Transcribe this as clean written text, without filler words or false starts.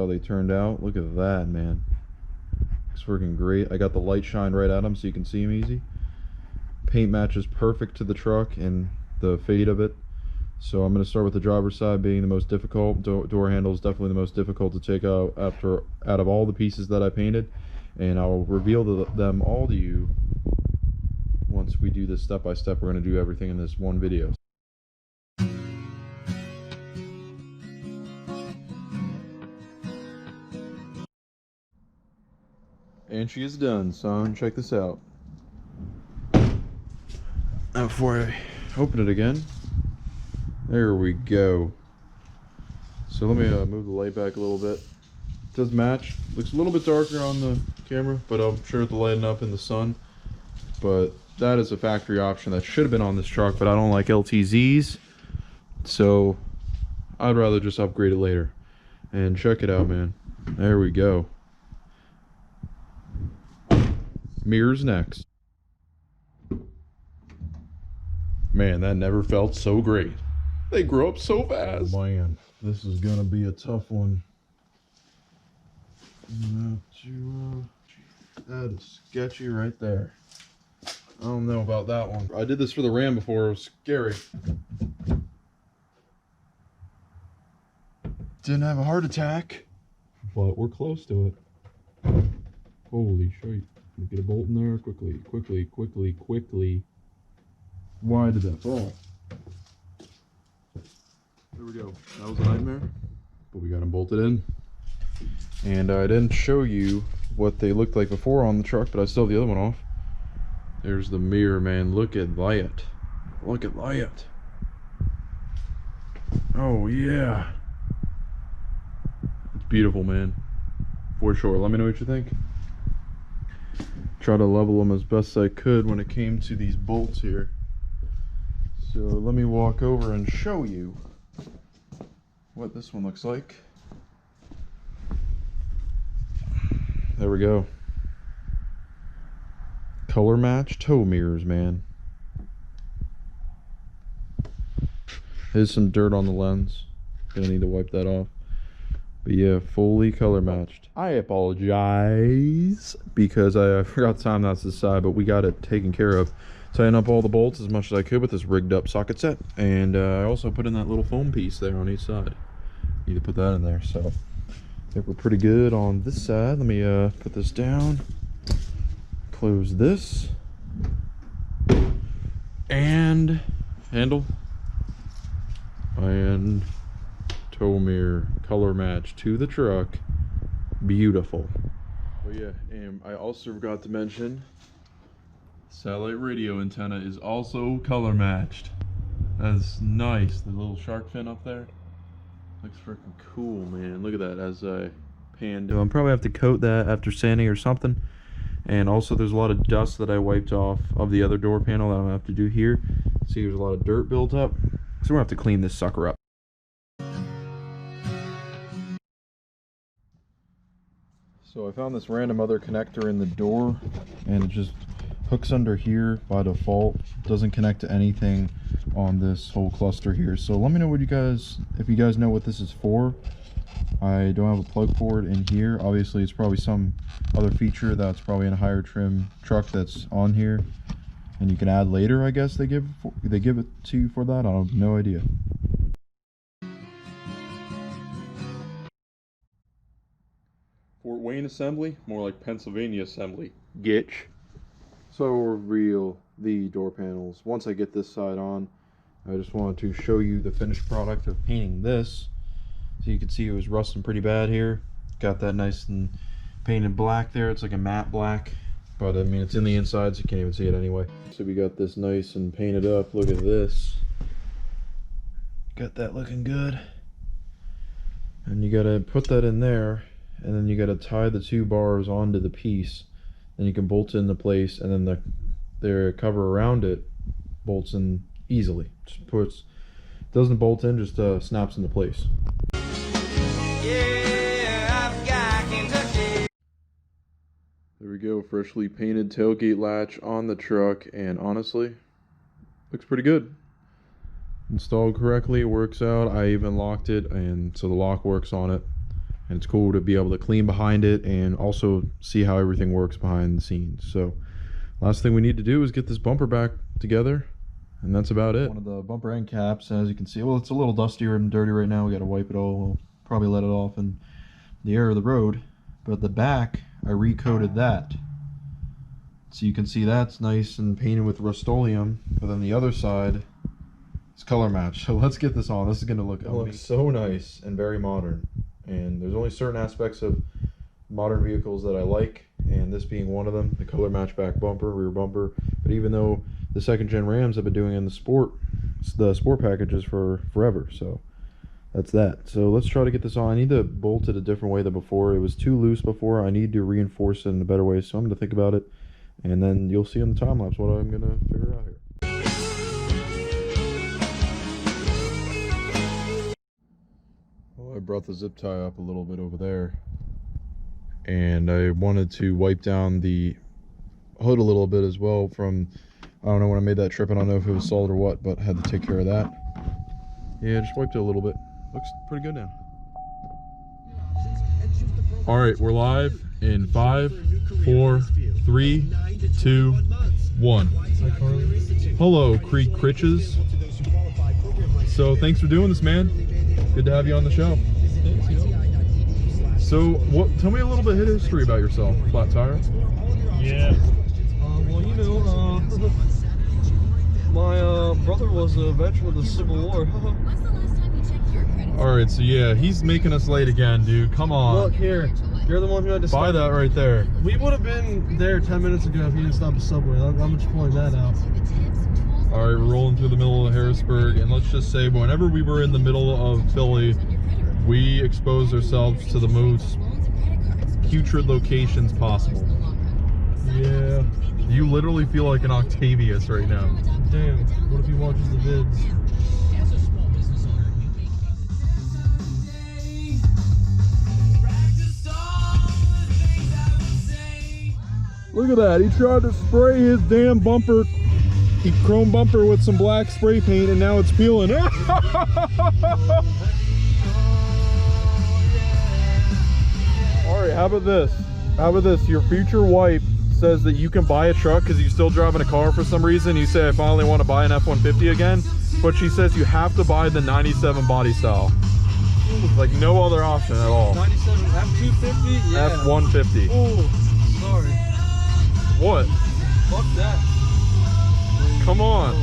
How they turned out. Look at that, man. It's working great. I got the light shine right at them so you can see them easy. Paint matches perfect to the truck and the fade of it. So I'm going to start with the driver's side being the most difficult. Door handle is definitely the most difficult to take out out of all the pieces that I painted. And I'll reveal them all to you once we do this step by step. We're going to do everything in this one video. And she is done, son. Check this out. Now before I open it again, there we go. So let me move the light back a little bit. It does match. Looks a little bit darker on the camera, but I'm sure it'll lighten up in the sun. But that is a factory option that should have been on this truck, but I don't like LTZs, so I'd rather just upgrade it later. And check it out, man. There we go. Mirrors next. Man, that never felt so great. They grow up so fast. Oh man, this is gonna be a tough one. That is sketchy right there. I don't know about that one. I did this for the Ram before. It was scary. Didn't have a heart attack, but we're close to it. Holy shit. Get a bolt in there quickly, quickly, quickly, quickly. Why did that fall? There we go. That was a nightmare, but we got them bolted in. And I didn't show you what they looked like before on the truck, but I still have the other one off. There's the mirror, man. Look at that. Look at that. Oh, yeah. It's beautiful, man. For sure. Let me know what you think. Try to level them as best I could when it came to these bolts here. So let me walk over and show you what this one looks like. There we go. Color match tow mirrors, man. There's some dirt on the lens. Gonna need to wipe that off. But yeah, fully color matched. I apologize because I forgot to time that's the side, but we got it taken care of. Tighten up all the bolts as much as I could with this rigged up socket set. And I also put in that little foam piece there on each side. Need to put that in there. So I think we're pretty good on this side. Let me put this down. Close this. And handle. And tow mirror color match to the truck. Beautiful. Oh yeah, and I also forgot to mention satellite radio antenna is also color matched. That's nice. The little shark fin up there looks freaking cool, man. Look at that as I panned. I'll probably have to coat that after sanding or something. And also there's a lot of dust that I wiped off of the other door panel that I'm gonna have to do here. See, there's a lot of dirt built up, so we're gonna have to clean this sucker up. So I found this random other connector in the door, and it just hooks under here by default. Doesn't connect to anything on this whole cluster here. So let me know what if you guys know what this is for. I don't have a plug for it in here. Obviously it's probably some other feature that's probably in a higher trim truck that's on here, and you can add later, I guess they give it to you for that. I have no idea. Fort Wayne assembly, more like Pennsylvania assembly. Getch. So I'll reveal the door panels once I get this side on. I just wanted to show you the finished product of painting this. So you can see it was rusting pretty bad here. Got that nice and painted black there. It's like a matte black, but I mean it's in the inside, so you can't even see it anyway. So we got this nice and painted up. Look at this. Got that looking good. And you gotta put that in there, and then you got to tie the two bars onto the piece, then you can bolt it into place, and then the cover around it bolts in easily. Just doesn't bolt in, just snaps into place. Yeah, I've got Kentucky. There we go, freshly painted tailgate latch on the truck, and honestly looks pretty good. Installed correctly, it works out. I even locked it, and so the lock works on it. and it's cool to be able to clean behind it and also see how everything works behind the scenes. So last thing we need to do is get this bumper back together, and that's about it. One of the bumper end caps, as you can see, well, it's a little dusty and dirty right now. We got to wipe it all. We'll probably let it off in the air of the road. But the back, I recoated that. So you can see that's nice and painted with Rust-Oleum. But then the other side, it's color match. So let's get this on. This is going to look so nice and very modern. And there's only certain aspects of modern vehicles that I like, and this being one of them, the color match back bumper, rear bumper. But even though the second gen Rams have been doing in the sport packages for forever, so that's that. So let's try to get this on. I need to bolt it a different way than before. It was too loose before. I need to reinforce it in a better way, so I'm going to think about it, and then you'll see on the time lapse what I'm going to figure out here. Well, I brought the zip tie up a little bit over there, and I wanted to wipe down the hood a little bit as well from, I don't know, when I made that trip. I don't know if it was solid or what, but I had to take care of that. Yeah, just wiped it a little bit. Looks pretty good now. All right, we're live in 5, 4, 3, 2, 1. Hello, Creek Critches. So thanks for doing this, man. Good to have you on the show. So, tell me a little bit of history about yourself, Flat Tire. Yeah. Well, you know, my brother was a veteran of the Civil War. All right, so yeah, he's making us late again, dude. Come on. Look here, you're the one who had to stop. Buy that right there. We would have been there 10 minutes ago if you didn't stop the subway. I'm just pointing that out. All right, we're rolling through the middle of Harrisburg, and let's just say, whenever we were in the middle of Philly, we exposed ourselves to the most putrid locations possible. Yeah. You literally feel like an Octavius right now. Damn, what if he watches the vids? Look at that, he tried to spray his damn bumper, chrome bumper with some black spray paint, and now it's peeling. All right, how about this? How about this? Your future wife says that you can buy a truck because you're still driving a car for some reason. You say, I finally want to buy an F-150 again, but she says you have to buy the 97 body style. Like no other option at all. 97 F-250? Yeah. F-150. Oh, sorry. What? Fuck that. Come on.